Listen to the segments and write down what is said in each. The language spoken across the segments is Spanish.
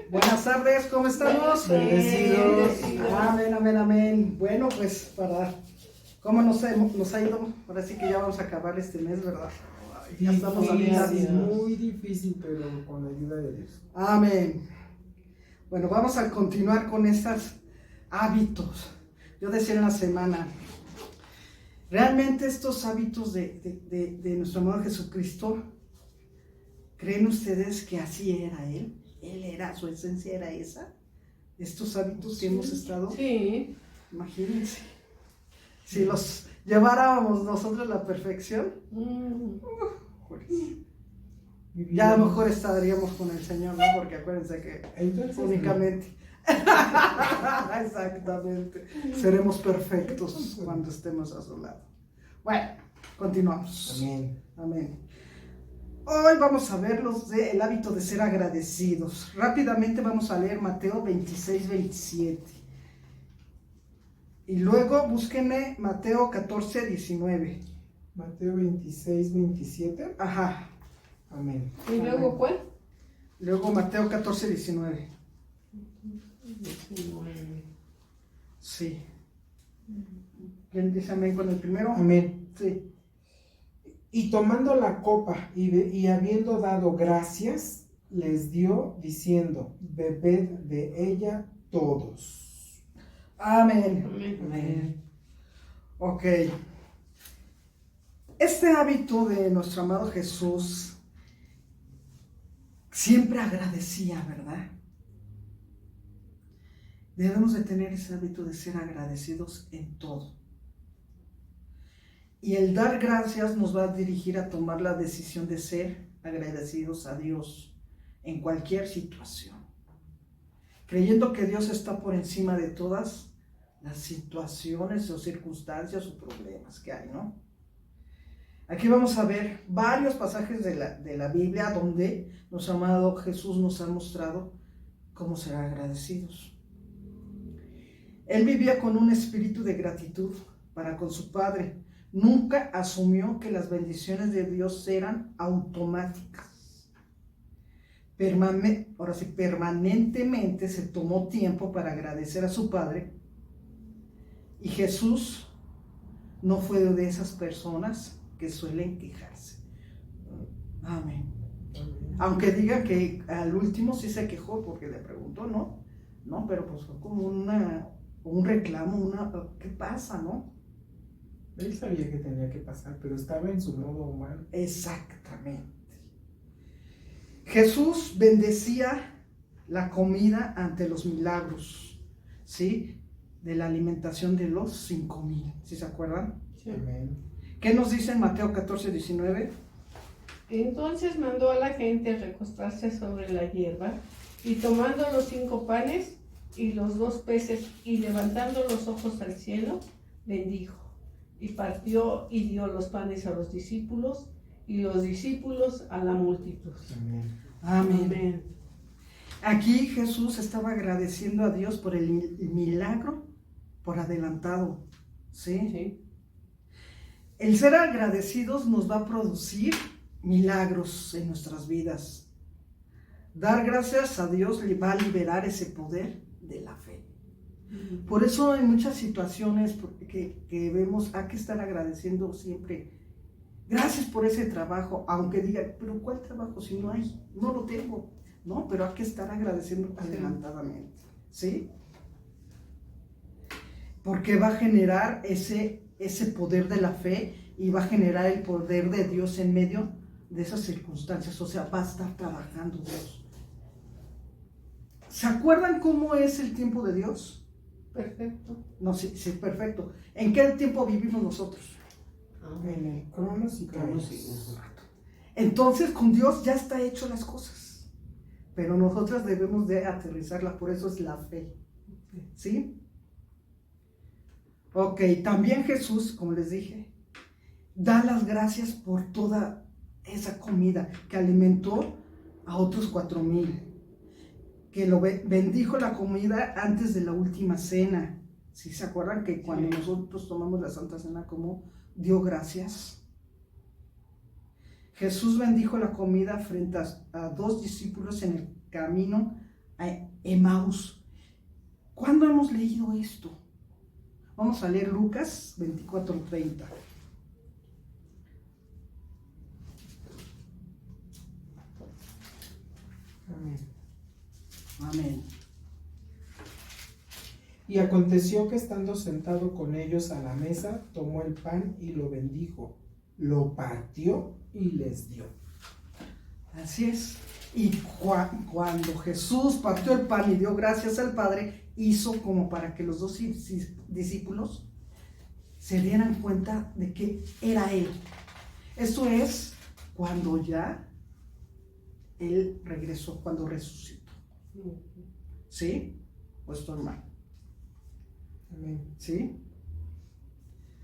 Buenas tardes, ¿cómo estamos? Bendecidos. Amén, amén, amén. Bueno, pues ¿cómo nos ha ido? Ahora sí que ya vamos a acabar este mes, ¿verdad? Ay, ya estamos a mitad. Muy difícil, pero con la ayuda de Dios. Amén. Bueno, vamos a continuar con estos hábitos. Yo decía en la semana, realmente estos hábitos de nuestro amado Jesucristo, ¿creen ustedes que así era Él? Él era, su esencia era esa. Estos hábitos que hemos estado. Sí. Imagínense. Si los lleváramos nosotros a la perfección, pues, ya a lo mejor estaríamos con el Señor, ¿no? Porque acuérdense que Entonces, únicamente. Exactamente. Seremos perfectos cuando estemos a su lado. Bueno, continuamos. Amén. Amén. Hoy vamos a ver el hábito de ser agradecidos. Rápidamente vamos a leer Mateo 26, 27. Y luego búsquenme Mateo 14, 19. Mateo 26, 27. Ajá. Amén. ¿Y luego cuál? Luego Mateo 14, 19. 19. Sí. ¿Quién dice amén con el primero? Amén. Sí. Y tomando la copa y habiendo dado gracias, les dio diciendo, bebed de ella todos. Amén. Amén. Amén. Ok. Este hábito de nuestro amado Jesús siempre agradecía, ¿verdad? Debemos de tener ese hábito de ser agradecidos en todo. Y el dar gracias nos va a dirigir a tomar la decisión de ser agradecidos a Dios en cualquier situación. Creyendo que Dios está por encima de todas las situaciones o circunstancias o problemas que hay, ¿no? Aquí vamos a ver varios pasajes de la Biblia donde nuestro amado Jesús nos ha mostrado cómo ser agradecidos. Él vivía con un espíritu de gratitud para con su Padre. Nunca asumió que las bendiciones de Dios eran automáticas. Ahora sí, permanentemente se tomó tiempo para agradecer a su Padre. Y Jesús no fue de esas personas que suelen quejarse. Amén. Amén. Aunque diga que al último sí se quejó porque le preguntó, ¿no? No, pero pues fue como un reclamo, ¿qué pasa, no? Él sabía que tenía que pasar, pero estaba en su modo humano. Exactamente. Jesús bendecía la comida ante los milagros, ¿sí? De la alimentación de los 5,000, ¿sí se acuerdan? Sí. Amén. ¿Qué nos dice en Mateo 14, 19? Entonces mandó a la gente a recostarse sobre la hierba, y tomando los 5 panes y los 2 peces, y levantando los ojos al cielo, bendijo, y partió y dio los panes a los discípulos, y los discípulos a la multitud. Amén. Amén. Aquí Jesús estaba agradeciendo a Dios por el milagro por adelantado, ¿sí? Sí. El ser agradecidos nos va a producir milagros en nuestras vidas. Dar gracias a Dios le va a liberar ese poder de la fe. Por eso en muchas situaciones que vemos hay que estar agradeciendo siempre. Gracias por ese trabajo, aunque diga, pero ¿cuál trabajo si no hay? No lo tengo, ¿no? Pero hay que estar agradeciendo adelantadamente, ¿sí? Porque va a generar ese poder de la fe y va a generar el poder de Dios en medio de esas circunstancias, o sea, va a estar trabajando Dios. ¿Se acuerdan cómo es el tiempo de Dios? Perfecto. No, sí, perfecto. ¿En qué tiempo vivimos nosotros? En el Cronos y Kairos. Entonces con Dios ya está hecho las cosas, pero nosotras debemos de aterrizarla, por eso es la fe, ¿sí? Ok, también Jesús, como les dije, da las gracias por toda esa comida que alimentó a otros 4,000, que lo bendijo la comida antes de la última cena. ¿Sí se acuerdan que cuando nosotros tomamos la Santa Cena, cómo dio gracias? Jesús bendijo la comida frente a dos discípulos en el camino a Emaús. ¿Cuándo hemos leído esto? Vamos a leer Lucas 24:30. Amén. Amén. Y aconteció que estando sentado con ellos a la mesa, tomó el pan y lo bendijo, lo partió y les dio. Así es. Y cuando Jesús partió el pan y dio gracias al Padre, hizo como para que los dos discípulos se dieran cuenta de que era Él. Esto es cuando ya Él regresó, cuando resucitó. ¿Sí? ¿O estoy mal? Amén. ¿Sí?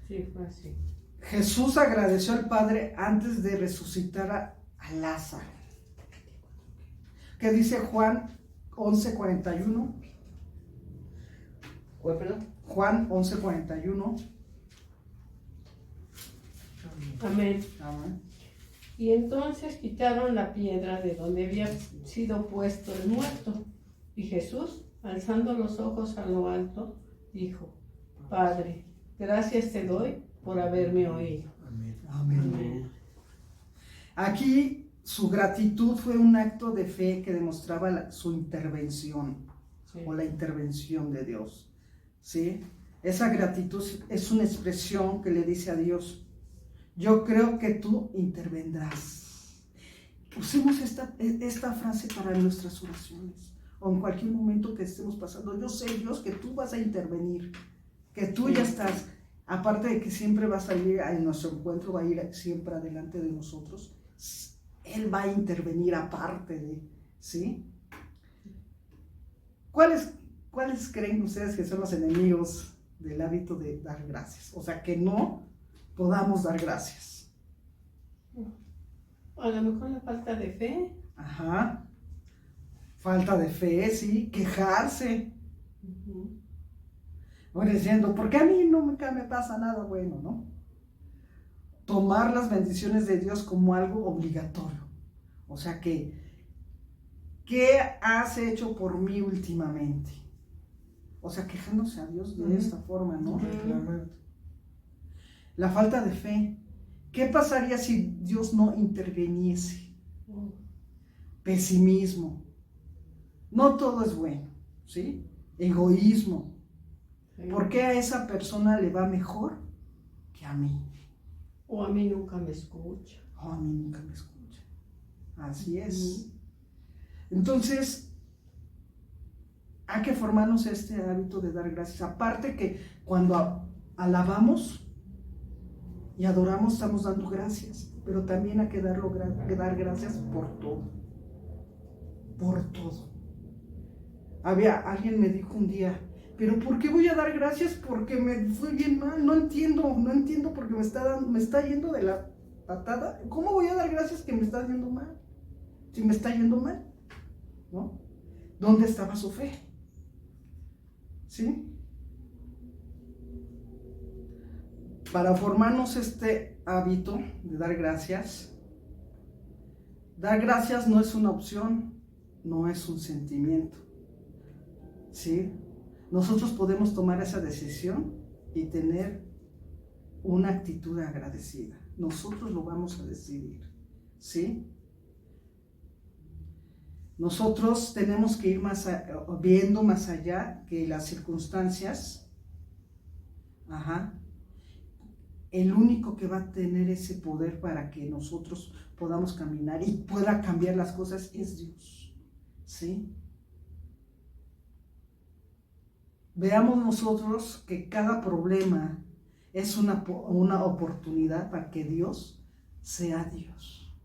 Sí, fue así. Jesús agradeció al Padre antes de resucitar a Lázaro. ¿Qué dice Juan 11:41? ¿Cuál, perdón? Juan 11:41. Amén. Amén. Y entonces quitaron la piedra de donde había sido puesto el muerto. Y Jesús, alzando los ojos a lo alto, dijo: Padre, gracias te doy por haberme oído. Amén. Amén. Aquí su gratitud fue un acto de fe que demostraba su intervención, Sí. o la intervención de Dios. ¿Sí? Esa gratitud es una expresión que le dice a Dios: yo creo que tú intervendrás. Usemos esta frase para nuestras oraciones, o en cualquier momento que estemos pasando. Yo sé, Dios, que tú vas a intervenir, que tú ya estás, aparte de que siempre vas a ir en nuestro encuentro, va a ir siempre adelante de nosotros. Él va a intervenir aparte de, ¿sí? ¿Cuáles creen ustedes que son los enemigos del hábito de dar gracias? O sea, que no podamos dar gracias. A lo mejor la falta de fe. Ajá. Falta de fe, sí. Quejarse. O diciendo, ¿por qué a mí nunca me pasa nada bueno, no? Tomar las bendiciones de Dios como algo obligatorio. O sea que, ¿qué has hecho por mí últimamente? O sea, quejándose a Dios de esta forma, ¿no? Reclamando. La falta de fe. ¿Qué pasaría si Dios no interviniese? Pesimismo. No todo es bueno, ¿sí? Egoísmo. ¿Por qué a esa persona le va mejor que a mí? O a mí nunca me escucha. Oh, a mí nunca me escucha. Así es. Entonces, hay que formarnos este hábito de dar gracias. Aparte que cuando alabamos y adoramos, estamos dando gracias. Pero también hay que dar gracias por todo. Por todo. Alguien me dijo un día, ¿pero por qué voy a dar gracias? Porque me fue bien mal. No entiendo porque me está yendo de la patada. ¿Cómo voy a dar gracias que me está yendo mal? Si me está yendo mal, ¿no? ¿Dónde estaba su fe? ¿Sí? Para formarnos este hábito de dar gracias no es una opción, no es un sentimiento, ¿sí? Nosotros podemos tomar esa decisión y tener una actitud agradecida. Nosotros lo vamos a decidir, ¿sí? Nosotros tenemos que ir viendo más allá que las circunstancias. El único que va a tener ese poder para que nosotros podamos caminar y pueda cambiar las cosas es Dios, ¿sí? Veamos nosotros que cada problema es una oportunidad para que Dios sea Dios.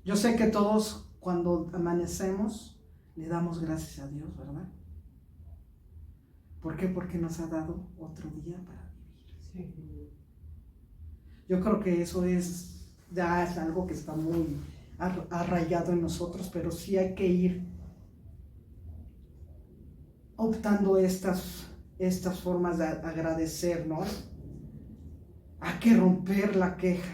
Yo sé que todos cuando amanecemos le damos gracias a Dios, ¿verdad? ¿Por qué? Porque nos ha dado otro día para vivir. Sí. Yo creo que eso ya es algo que está muy arraigado en nosotros, pero sí hay que ir optando estas formas de agradecer, ¿no? que romper la queja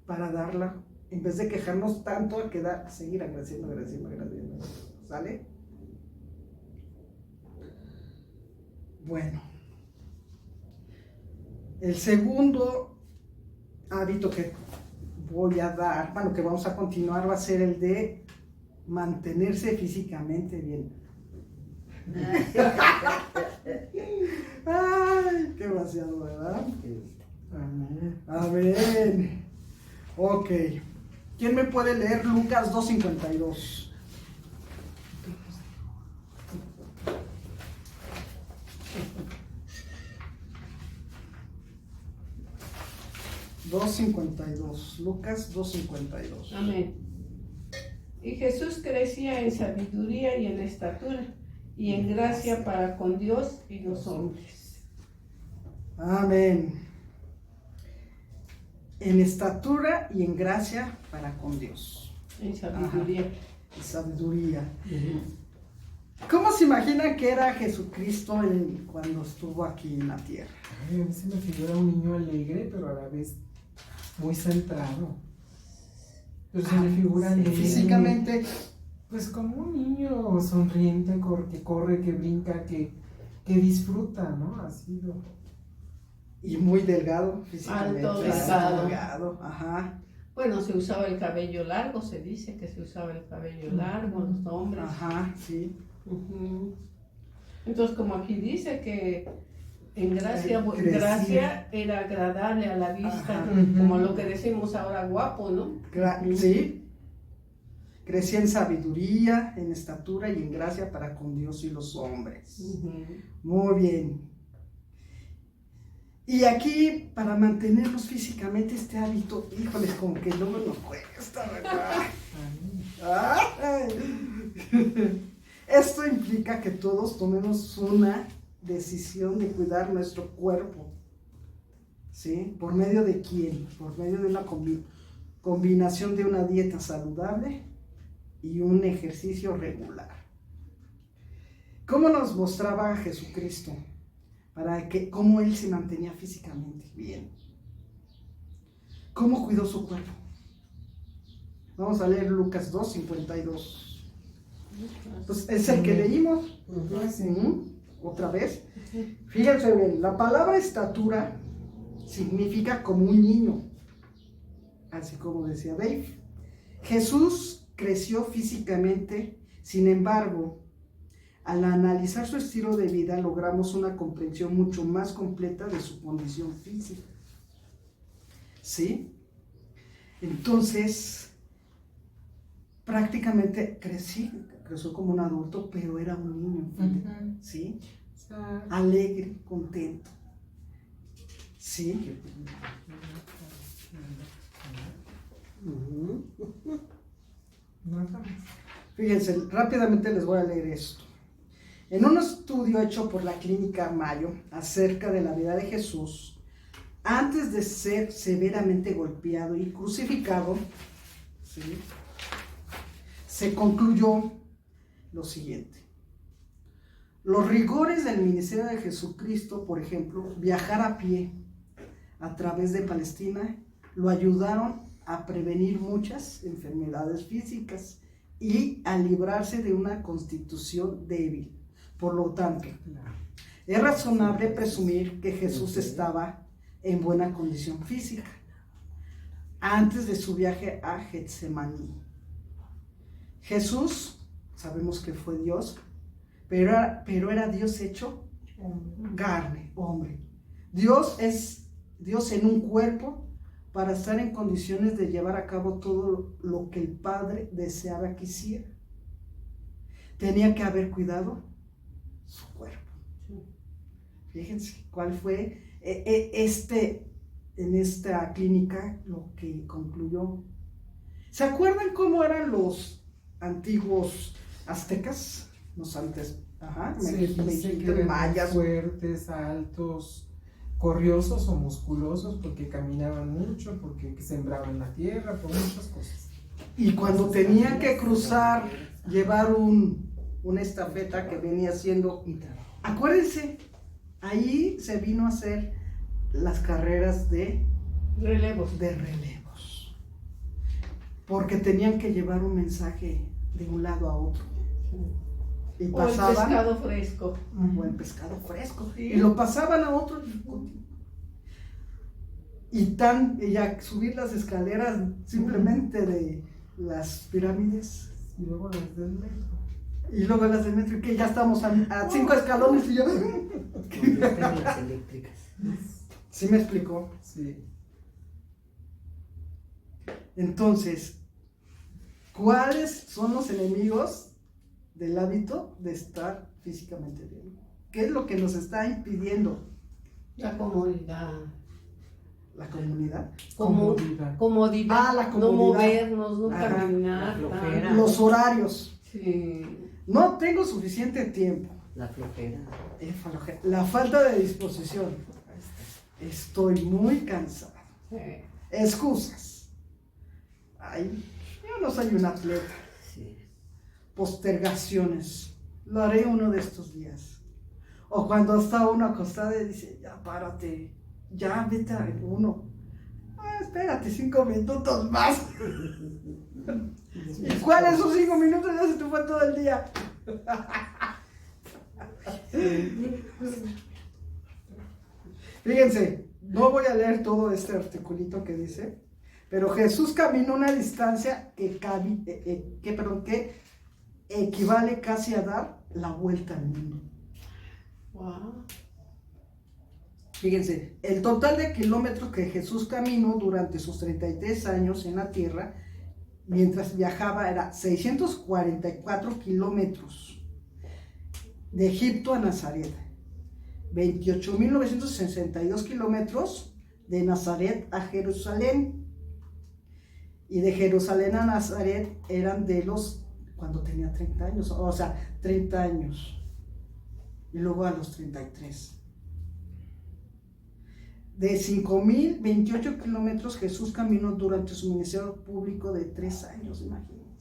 para darla, en vez de quejarnos tanto, a seguir agradeciendo. ¿Sale? Bueno, el segundo hábito que voy a dar, bueno, que vamos a continuar, va a ser el de mantenerse físicamente bien. Ay, qué demasiado, ¿verdad? Amén. Amén. Ok. ¿Quién me puede leer Lucas 2:52? Lucas 2:52. Amén. Y Jesús crecía en sabiduría y en estatura y en gracia para con Dios y los hombres. Amén. En estatura y en gracia para con Dios. En sabiduría. En sabiduría. ¿Cómo se imaginan que era Jesucristo cuando estuvo aquí en la tierra? Ay, a mí se me figura un niño alegre, pero a la vez muy centrado. Pero se me figura Sí, físicamente, pues como un niño sonriente, que corre, que brinca, que disfruta, ¿no? Ha sido. y muy delgado físicamente. Alto, delgado. Ajá. Bueno, se usaba el cabello largo, se dice que se usaba el cabello largo, los hombres. Ajá, sí. Ujú. Entonces, como aquí dice que en gracia era agradable a la vista, Ajá. como lo que decimos ahora, guapo, ¿no? Sí. Crecía en sabiduría, en estatura y en gracia para con Dios y los hombres. Ujú. Muy bien. Y aquí, para mantenernos físicamente este hábito, híjoles, como que luego nos cuesta, ¿verdad? Ay. Esto implica que todos tomemos una decisión de cuidar nuestro cuerpo. ¿Sí? ¿Por medio de quién? Por medio de una combinación de una dieta saludable y un ejercicio regular. ¿Cómo nos mostraba Jesucristo? Cómo Él se mantenía físicamente bien. ¿Cómo cuidó su cuerpo? Vamos a leer Lucas 2:52. Pues es el que leímos. Otra vez. Fíjense bien, la palabra estatura significa como un niño, así como decía Dave. Jesús creció físicamente, sin embargo, al analizar su estilo de vida logramos una comprensión mucho más completa de su condición física. ¿Sí? Entonces, prácticamente creció como un adulto, pero era un niño, ¿sí? Alegre, contento. ¿Sí? Fíjense, rápidamente les voy a leer esto. En un estudio hecho por la Clínica Mayo acerca de la vida de Jesús, antes de ser severamente golpeado y crucificado, ¿sí?, se concluyó lo siguiente. Los rigores del ministerio de Jesucristo, por ejemplo, viajar a pie a través de Palestina, lo ayudaron a prevenir muchas enfermedades físicas y a librarse de una constitución débil. Por lo tanto, es razonable presumir que Jesús estaba en buena condición física antes de su viaje a Getsemaní. Jesús, sabemos que fue Dios, pero era Dios hecho carne, hombre. Dios es Dios en un cuerpo para estar en condiciones de llevar a cabo todo lo que el Padre deseaba que hiciera. Tenía que haber cuidado su cuerpo. Fíjense cuál fue en esta clínica lo que concluyó. ¿Se acuerdan cómo eran los antiguos aztecas? Los antes, se dice que eran mayas, fuertes, altos, corriosos o musculosos, porque caminaban mucho, porque sembraban la tierra, por muchas cosas. Y cuando tenían que cruzar, llevar una estafeta que venía siendo, acuérdense, ahí se vino a hacer las carreras de relevos. relevos. Porque tenían que llevar un mensaje de un lado a otro. Y O el pasaban, pescado fresco. o el pescado fresco. Sí. Y lo pasaban a otro. Y ya subir las escaleras simplemente de las pirámides. Y luego las del metro. Y luego las del metro, que ya estamos a 5 escalones y yo. ¿Dónde están las eléctricas? ¿Sí me explicó? Sí. Entonces, ¿cuáles son los enemigos del hábito de estar físicamente bien? ¿Qué es lo que nos está impidiendo? La comodidad. ¿La comunidad? Comodidad. Comodidad. Ah, la No comodidad. movernos, no Ajá. caminar. La flojera. tanto. Los horarios. Sí. No tengo suficiente tiempo. La flojera. La falta de disposición. Estoy muy cansado. Sí. Excusas. Ay, yo no soy un atleta. Sí. Postergaciones. Lo haré uno de estos días. O cuando está uno acostado y dice, ya párate, ya vete a uno. Ah, espérate 5 minutos más. ¿Y cuáles esos 5 minutos? Ya se te fue todo el día. Fíjense, no voy a leer todo este articulito que dice, pero Jesús caminó una distancia que equivale casi a dar la vuelta al mundo. Wow. Fíjense, el total de kilómetros que Jesús caminó durante sus 33 años en la tierra, mientras viajaba, era 644 kilómetros de Egipto a Nazaret, 28.962 kilómetros de Nazaret a Jerusalén, y de Jerusalén a Nazaret eran cuando tenía 30 años, o sea, 30 años, y luego a los 33. De 5.028 kilómetros Jesús caminó durante su ministerio público de 3 años, imagínense.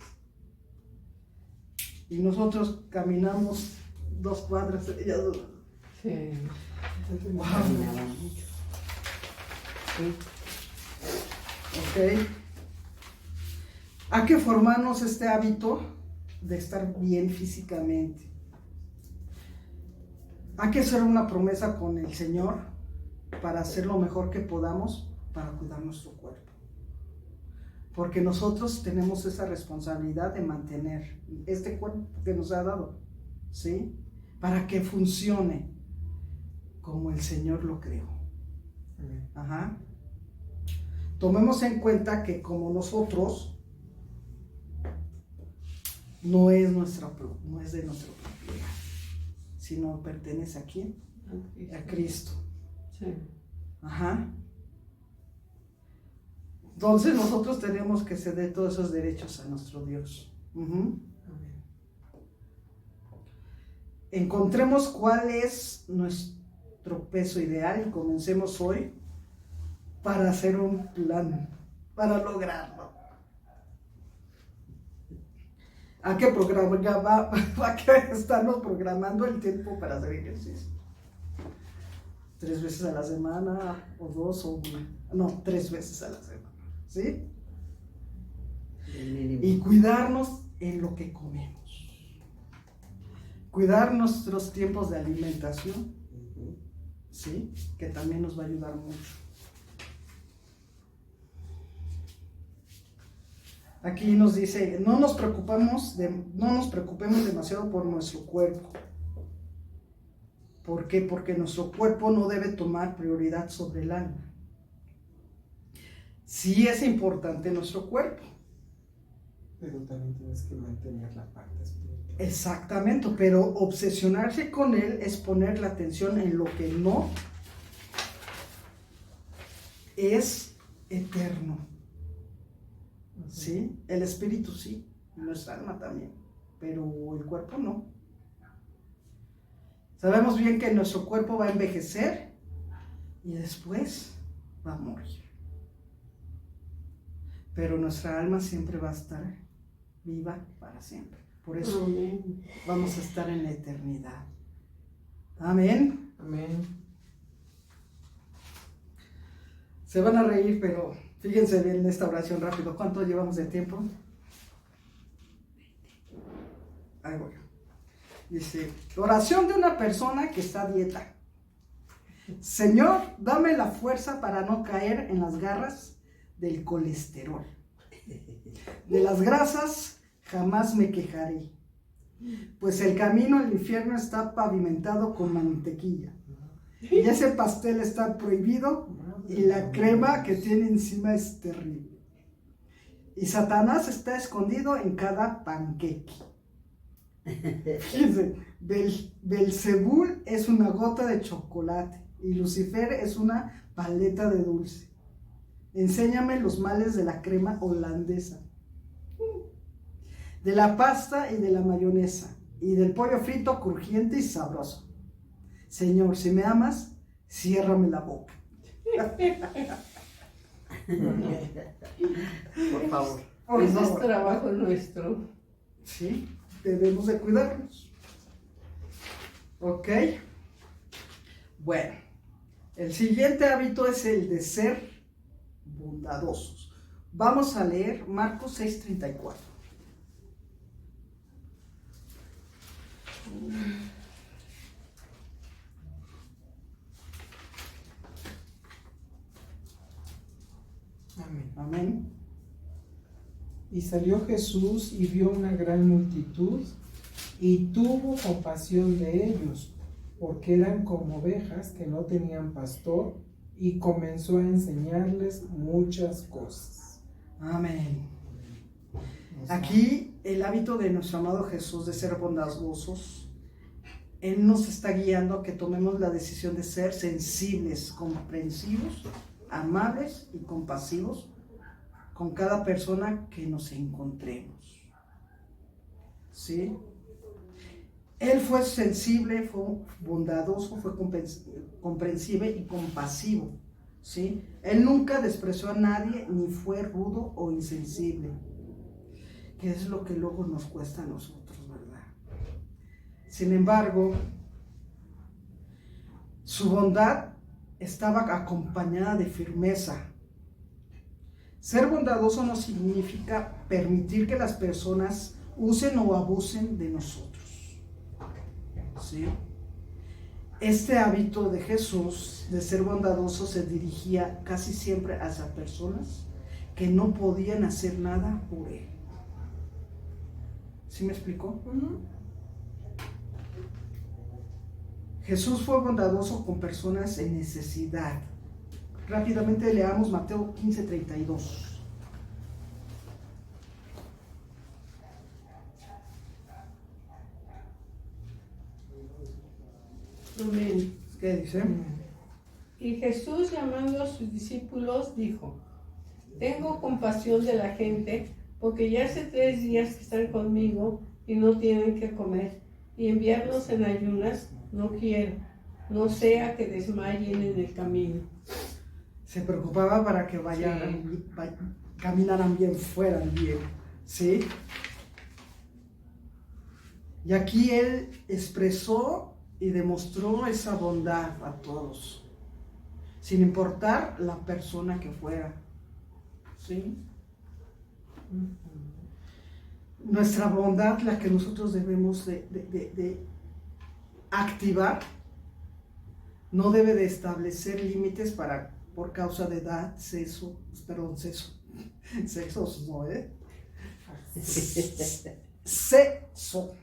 Y nosotros caminamos 2 cuadras. Sí. Wow. Caminaba mucho. Sí. Ok. Hay que formarnos este hábito de estar bien físicamente. Hay que hacer una promesa con el Señor para hacer lo mejor que podamos para cuidar nuestro cuerpo. Porque nosotros tenemos esa responsabilidad de mantener este cuerpo que nos ha dado, ¿sí? Para que funcione como el Señor lo creó. Ajá. Tomemos en cuenta que como nosotros no es de nuestra propiedad, sino pertenece a quién? A Cristo. Sí. Ajá. Entonces nosotros tenemos que ceder todos esos derechos a nuestro Dios. Encontremos cuál es nuestro peso ideal y comencemos hoy para hacer un plan, para lograrlo. Hay que estarnos programando el tiempo para hacer ejercicio. 3 veces a la semana, o 2, o 1. No, 3 veces a la semana, ¿sí? Y cuidarnos en lo que comemos. Cuidar nuestros tiempos de alimentación, ¿sí? Que también nos va a ayudar mucho. Aquí nos dice, no nos preocupemos demasiado por nuestro cuerpo. ¿Por qué? Porque nuestro cuerpo no debe tomar prioridad sobre el alma. Sí es importante nuestro cuerpo. Pero también tienes que mantener la parte espiritual. Exactamente, pero obsesionarse con él es poner la atención en lo que no es eterno. ¿Sí? El espíritu sí, nuestra alma también, pero el cuerpo no. Sabemos bien que nuestro cuerpo va a envejecer y después va a morir. Pero nuestra alma siempre va a estar viva para siempre. Por eso vamos a estar en la eternidad. Amén. Amén. Se van a reír, pero fíjense bien en esta oración rápido. ¿Cuánto llevamos de tiempo? Ahí voy. Dice, oración de una persona que está a dieta. Señor, dame la fuerza para no caer en las garras del colesterol. De las grasas jamás me quejaré, pues el camino al infierno está pavimentado con mantequilla. Y ese pastel está prohibido y la crema que tiene encima es terrible. Y Satanás está escondido en cada panqueque. Fíjense, Belzebul es una gota de chocolate y Lucifer es una paleta de dulce. Enséñame los males de la crema holandesa, de la pasta y de la mayonesa, y del pollo frito crujiente y sabroso. Señor, si me amas, ciérrame la boca. Por favor. Por Ese es favor. trabajo nuestro. Sí, debemos de cuidarnos. Ok. Bueno, el siguiente hábito es el de ser bondadosos. Vamos a leer Marcos 6:34. Amén. Amén. Y salió Jesús y vio una gran multitud y tuvo compasión de ellos, porque eran como ovejas que no tenían pastor, y comenzó a enseñarles muchas cosas. Amén. Aquí el hábito de nuestro amado Jesús de ser bondadosos, Él nos está guiando a que tomemos la decisión de ser sensibles, comprensivos, amables y compasivos con cada persona que nos encontremos. ¿Sí? Él fue sensible, fue bondadoso, fue comprensible y compasivo. ¿Sí? Él nunca despreció a nadie ni fue rudo o insensible, que es lo que luego nos cuesta a nosotros, ¿verdad? Sin embargo, su bondad estaba acompañada de firmeza. Ser bondadoso no significa permitir que las personas usen o abusen de nosotros. ¿Sí? Este hábito de Jesús de ser bondadoso se dirigía casi siempre hacia personas que no podían hacer nada por él. ¿Sí me explicó? Jesús fue bondadoso con personas en necesidad. Rápidamente leamos Mateo 15:32. Amén. ¿Qué dice? Y Jesús, llamando a sus discípulos, dijo: Tengo compasión de la gente, porque ya hace 3 días que están conmigo y no tienen que comer, y enviarlos en ayunas no quiero, no sea que desmayen en el camino. Se preocupaba para que caminaran bien, fueran bien, ¿sí? Y aquí él expresó y demostró esa bondad a todos, sin importar la persona que fuera, ¿sí? Nuestra bondad, la que nosotros debemos de activar, no debe de establecer límites por causa de edad, sexos, no, sexo,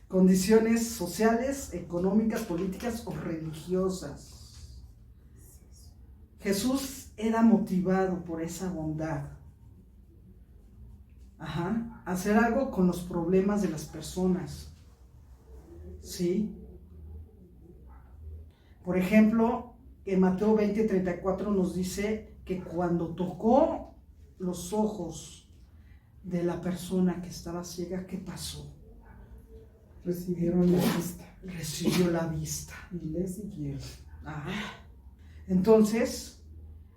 condiciones sociales, económicas, políticas o religiosas. Jesús era motivado por esa bondad. Hacer algo con los problemas de las personas. ¿Sí? Por ejemplo, en Mateo 20:34 nos dice que cuando tocó los ojos de la persona que estaba ciega, ¿qué pasó? Recibieron la vista Recibió la vista. y le siguieron. Entonces,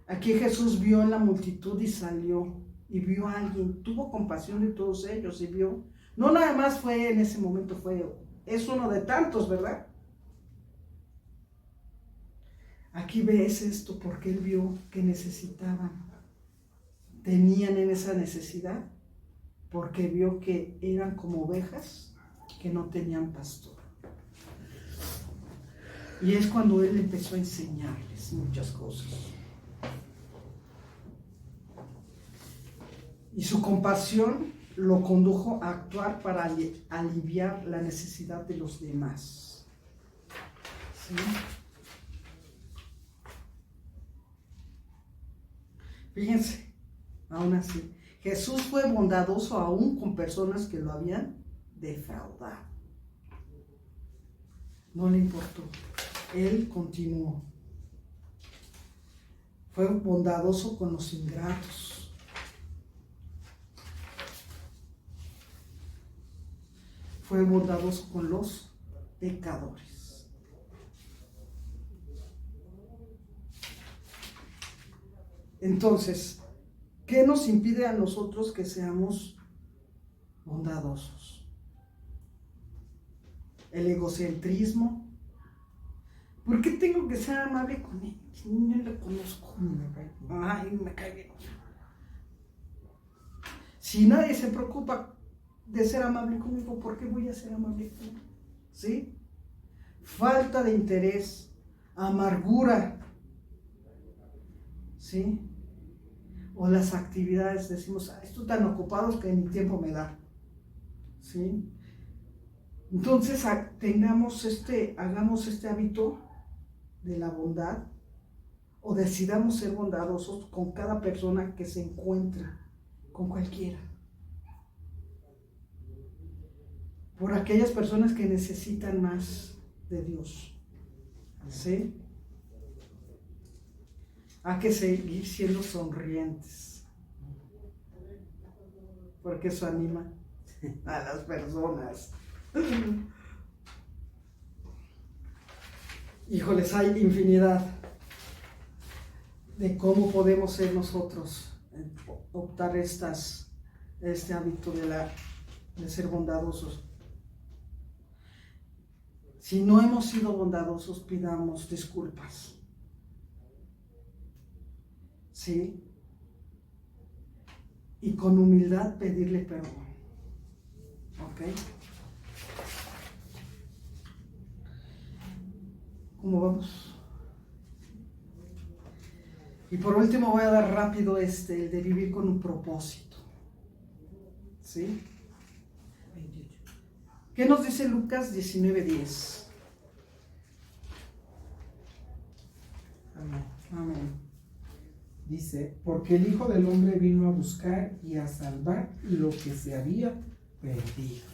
aquí Jesús vio en la multitud y salió y vio a alguien, tuvo compasión de todos ellos y vio, no nada más fue en ese momento, es uno de tantos, ¿verdad? Aquí ves esto porque él vio que necesitaban, tenían en esa necesidad, porque vio que eran como ovejas que no tenían pastor. Y es cuando él empezó a enseñarles muchas cosas. Y su compasión lo condujo a actuar para aliviar la necesidad de los demás. ¿Sí? Fíjense, aún así, Jesús fue bondadoso aún con personas que lo habían defraudado. No le importó. Él continuó. Fue bondadoso con los ingratos. Fue bondadoso con los pecadores. Entonces, ¿qué nos impide a nosotros que seamos bondadosos? El egocentrismo. ¿Por qué tengo que ser amable con él? No lo conozco. Ay, me cae bien. Si nadie se preocupa de ser amable conmigo, ¿por qué voy a ser amable con él? ¿Sí? Falta de interés, amargura. ¿Sí? O las actividades, decimos, estoy tan ocupados que ni tiempo me da. ¿Sí? Entonces, hagamos este hábito de la bondad, o decidamos ser bondadosos con cada persona que se encuentre, con cualquiera. Por aquellas personas que necesitan más de Dios. ¿Sí? Hay que seguir siendo sonrientes, porque eso anima a las personas. Híjoles, hay infinidad de cómo podemos ser nosotros, optar este hábito de ser bondadosos. Si no hemos sido bondadosos, pidamos disculpas. ¿Sí? Y con humildad pedirle perdón. ¿Ok? ¿Cómo vamos? Y por último voy a dar rápido el de vivir con un propósito. ¿Sí? 28. ¿Qué nos dice Lucas 19:10? Amén. Amén. Dice, porque el Hijo del Hombre vino a buscar y a salvar lo que se había perdido.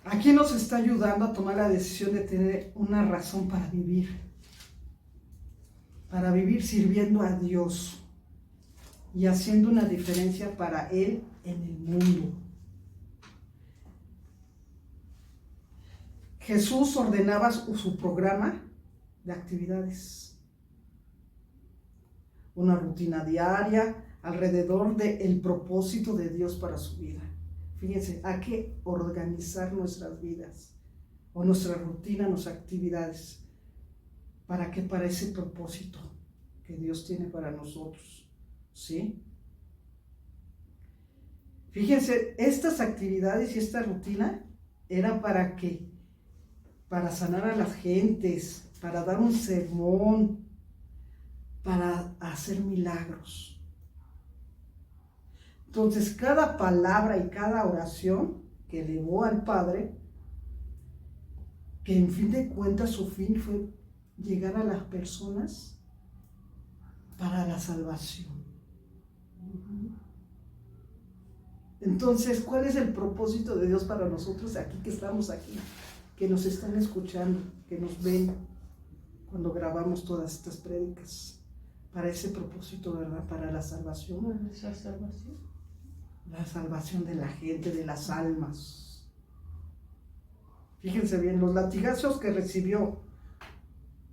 Aquí nos está ayudando a tomar la decisión de tener una razón para vivir sirviendo a Dios y haciendo una diferencia para Él en el mundo. Jesús ordenaba su programa de actividades, una rutina diaria alrededor del propósito de Dios para su vida. Fíjense, hay que organizar nuestras vidas o nuestra rutina, nuestras actividades. ¿Para qué? Para ese propósito que Dios tiene para nosotros. ¿Sí? Fíjense, estas actividades y esta rutina era para qué? Para sanar a las gentes, para dar un sermón, para hacer milagros. Entonces, cada palabra y cada oración que elevó al Padre, que en fin de cuentas su fin fue llegar a las personas para la salvación. Entonces, ¿cuál es el propósito de Dios para nosotros aquí que estamos aquí? Que nos están escuchando, que nos ven cuando grabamos todas estas prédicas. Para ese propósito, ¿verdad? Para la salvación. ¿Esa salvación? La salvación de la gente, de las almas. Fíjense bien, los latigazos que recibió,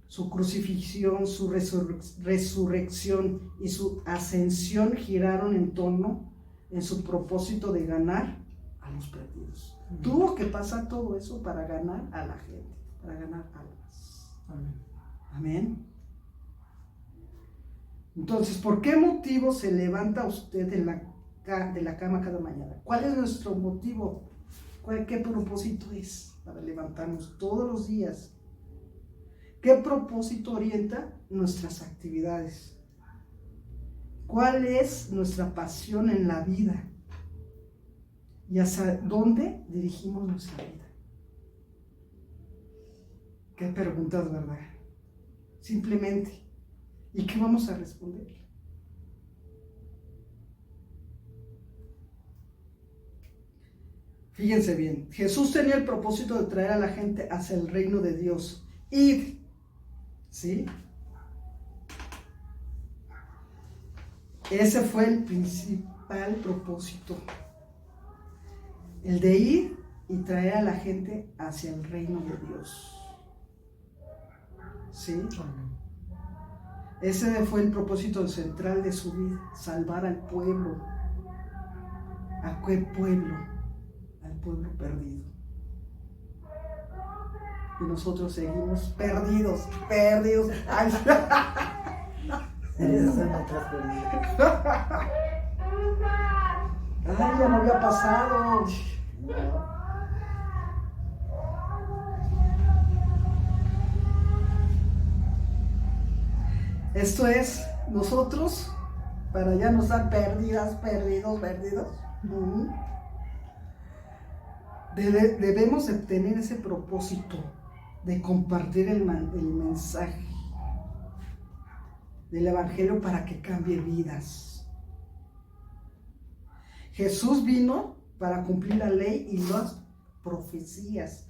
su crucifixión, su resurrección y su ascensión giraron en torno en su propósito de ganar a los perdidos. Tuvo que pasar todo eso para ganar a la gente, para ganar almas. Amén. Amén. Entonces, ¿por qué motivo se levanta usted de la cama cada mañana? ¿Cuál es nuestro motivo? ¿Qué propósito es para levantarnos todos los días? ¿Qué propósito orienta nuestras actividades? ¿Cuál es nuestra pasión en la vida? ¿Y hacia dónde dirigimos nuestra vida? Qué preguntas, ¿verdad? Simplemente. ¿Y qué vamos a responder? Fíjense bien, Jesús tenía el propósito de traer a la gente hacia el reino de Dios. Id, ¿sí? Ese fue el principal propósito. El de ir y traer a la gente hacia el reino de Dios. ¿Sí? Ese fue el propósito central de su vida, salvar al pueblo. ¿A qué pueblo? Al pueblo perdido. Y nosotros seguimos perdidos. Ay, Esas son otras perdidas. ya no había pasado. Esto es nosotros, para ya no estar perdidos. Debemos de tener ese propósito de compartir el mensaje del Evangelio para que cambie vidas. Jesús vino para cumplir la ley y las profecías.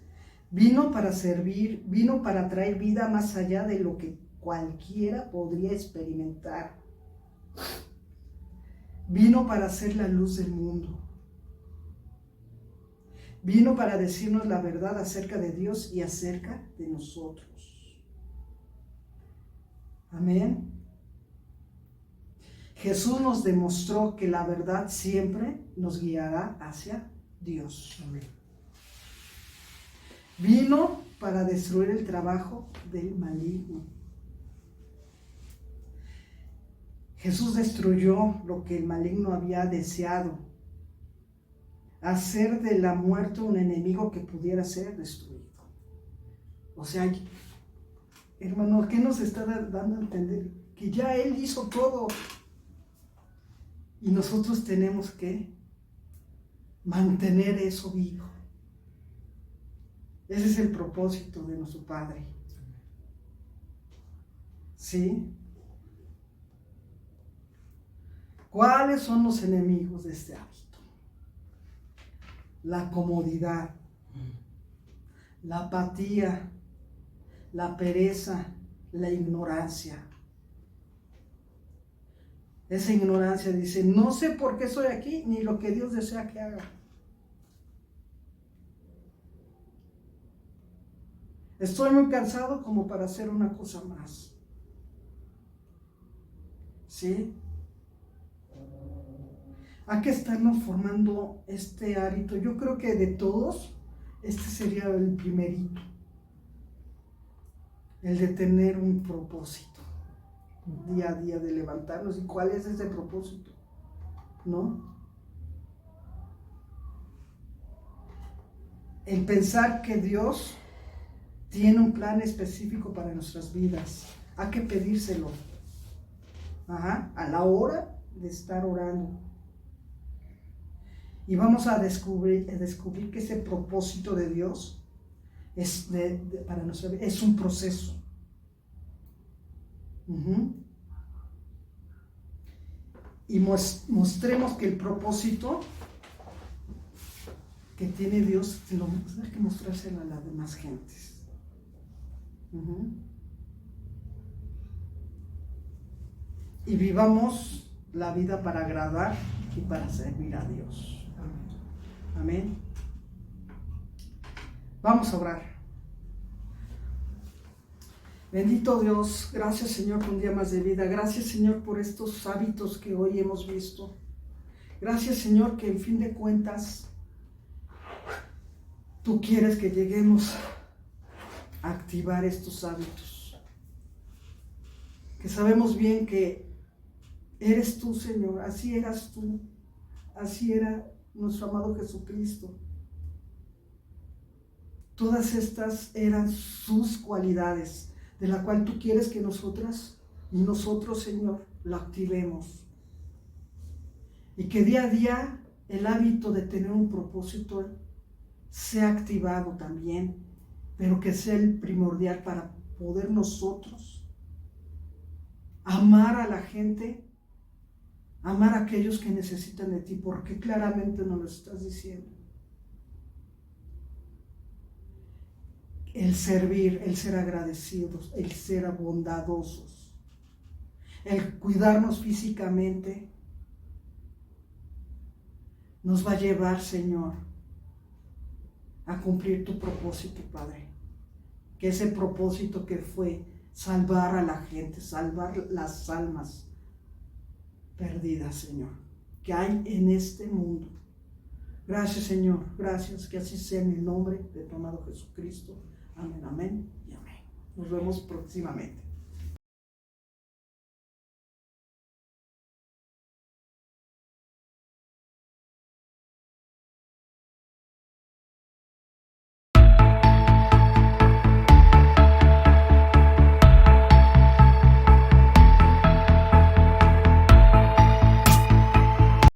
Vino para servir, vino para traer vida más allá de lo que cualquiera podría experimentar. Vino para ser la luz del mundo. Vino para decirnos la verdad acerca de Dios y acerca de nosotros. Amén. Jesús nos demostró que la verdad siempre nos guiará hacia Dios. Amén. Vino para destruir el trabajo del maligno. Jesús destruyó lo que el maligno había deseado, hacer de la muerte un enemigo que pudiera ser destruido. O sea, hermano, ¿qué nos está dando a entender? Que ya Él hizo todo y nosotros tenemos que mantener eso vivo. Ese es el propósito de nuestro Padre. ¿Sí? ¿Cuáles son los enemigos de este hábito? La comodidad, la apatía, la pereza, la ignorancia. Esa ignorancia dice, no sé por qué estoy aquí, ni lo que Dios desea que haga. Estoy muy cansado como para hacer una cosa más. ¿Sí? Hay que estarnos formando este hábito. Yo creo que de todos, este sería el primerito. El de tener un propósito. Día a día de levantarnos. ¿Y cuál es ese propósito? ¿No? El pensar que Dios tiene un plan específico para nuestras vidas. Hay que pedírselo. A la hora de estar orando. Y vamos a descubrir que ese propósito de Dios es para nuestra vida, es un proceso. Y mostremos que el propósito que tiene Dios hay que mostrárselo a las demás gentes. Y vivamos la vida para agradar y para servir a Dios. Amén. Vamos a orar. Bendito Dios, gracias Señor por un día más de vida. Gracias Señor por estos hábitos que hoy hemos visto. Gracias Señor que en fin de cuentas Tú quieres que lleguemos a activar estos hábitos. que sabemos bien que eres tú, Señor, así eras tú, así era nuestro amado Jesucristo. Todas estas eran sus cualidades, de la cual tú quieres que nosotros, Señor, lo activemos. Y que día a día el hábito de tener un propósito sea activado también, pero que sea el primordial para poder nosotros amar a la gente, amar a aquellos que necesitan de ti, porque claramente nos lo estás diciendo. El servir, el ser agradecidos, el ser bondadosos, el cuidarnos físicamente, nos va a llevar, Señor, a cumplir tu propósito, Padre. Que ese propósito que fue salvar a la gente, salvar las almas perdidas, Señor, que hay en este mundo. Gracias, Señor, gracias, que así sea en el nombre de tu amado Jesucristo. Amén, amén y amén. Nos vemos próximamente.